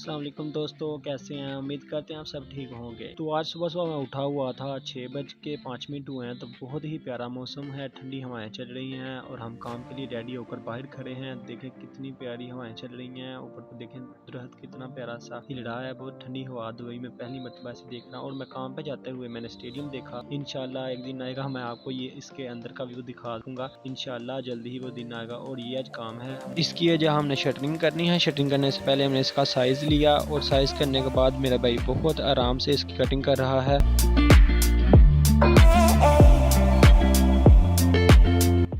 अस्सलाम वालेकुम दोस्तों, कैसे हैं? उम्मीद करते हैं आप सब ठीक होंगे। तो आज सुबह सुबह मैं उठा हुआ था, 6:05 हुए हैं। तो बहुत ही प्यारा मौसम है, ठंडी हवाएं चल रही हैं और हम काम के लिए रेडी होकर बाहर खड़े हैं। देखें कितनी प्यारी हवाएं चल रही हैं। ऊपर तो देखें दरख्त कितना प्यारा सा हिल रहा है, बहुत ठंडी हवा दुबई में पहली मरतबा ऐसे देख रहा हूँ। और मैं काम पे जाते हुए मैंने स्टेडियम देखा। इंशाल्लाह एक दिन आएगा, मैं आपको ये इसके अंदर का व्यू दिखा दूंगा। इंशाल्लाह जल्दी ही वो दिन आएगा। और ये आज काम है, इसकी वजह हमने शटरिंग करनी है। शटरिंग करने से पहले हमने इसका साइज़ लिया और साइज़ करने के बाद मेरा भाई बहुत आराम से इसकी कटिंग कर रहा है।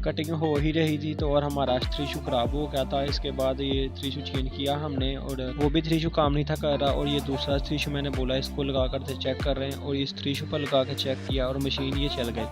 कटिंग हो ही रही थी तो और हमारा 3 खराब हो गया था। इसके बाद ये 3 चेंज किया हमने और वो भी 3 काम नहीं था कर रहा। और ये दूसरा 3 मैंने बोला इसको लगा कर चेक कर रहे हैं और इस 3 पर लगा के चेक किया और मशीन ये चल गई।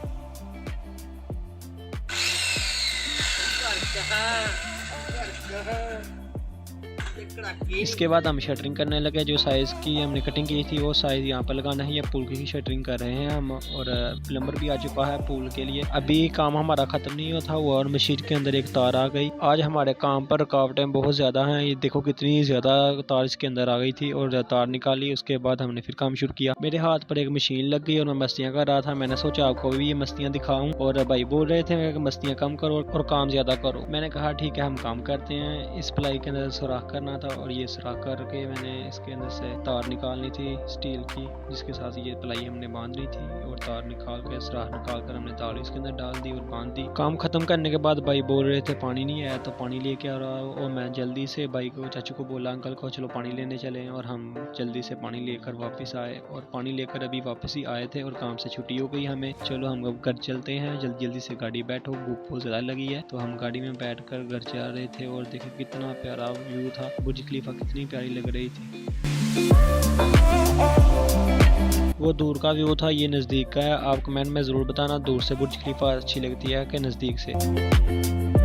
इसके बाद हम शटरिंग करने लगे। जो साइज़ की हमने कटिंग की थी वो साइज़ यहाँ पर लगाना है। ये पुल की शटरिंग कर रहे हैं हम और प्लम्बर भी आ चुका है पुल के लिए। अभी काम हमारा ख़त्म नहीं होता हुआ और मशीन के अंदर एक तार आ गई। आज हमारे काम पर रुकावटें बहुत ज़्यादा हैं। ये देखो कितनी ज़्यादा तार इसके अंदर आ गई थी और तार निकाली। उसके बाद हमने फिर काम शुरू किया। मेरे हाथ पर एक मशीन लग गई और मैं मस्तियाँ कर रहा था। मैंने सोचा आपको भी ये मस्तियाँ दिखाऊँ और भाई बोल रहे थे कि मस्तियाँ कम करो और काम ज़्यादा करो। मैंने कहा ठीक है हम काम करते हैं। इस प्लाई के अंदर सुराख करना था और ये सुराख करके मैंने इसके अंदर से तार निकालनी थी स्टील की, जिसके साथ ये प्लाई हमने बांधनी थी। और तार निकाल के सुराख निकाल कर हमने तार इसके अंदर डाल दी और बांध दी। काम खत्म करने के बाद भाई बोल रहे थे पानी नहीं आया तो पानी लेके आ रहा और मैं जल्दी से भाई को चाचू को बोला अंकल को चलो पानी लेने चले। और हम जल्दी से पानी लेकर वापस आए और पानी लेकर अभी वापस ही आए थे और काम से छुट्टी हो गई हमें। चलो हम अब घर चलते हैं, जल्दी जल्दी से गाड़ी बैठो, भूख बहुत ज़्यादा लगी है। तो हम गाड़ी में बैठ कर घर जा रहे थे और देखो कितना प्यारा व्यू था। बुर्ज खलीफा कितनी प्यारी लग रही थी। वो दूर का व्यू था, ये नज़दीक का है। आप कमेंट में ज़रूर बताना दूर से बुर्ज खलीफा अच्छी लगती है कि नज़दीक से।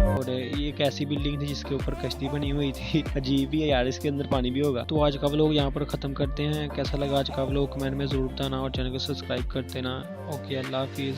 और ये एक ऐसी बिल्डिंग थी जिसके ऊपर कश्ती बनी हुई थी। अजीब ही है यार, इसके अंदर पानी भी होगा। तो आज का व्लॉग यहाँ पर ख़त्म करते हैं। कैसा लगा आज का व्लॉग कमेंट में ज़रूर बताना और चैनल को सब्सक्राइब कर देना। ओके, अल्लाह हाफिज़।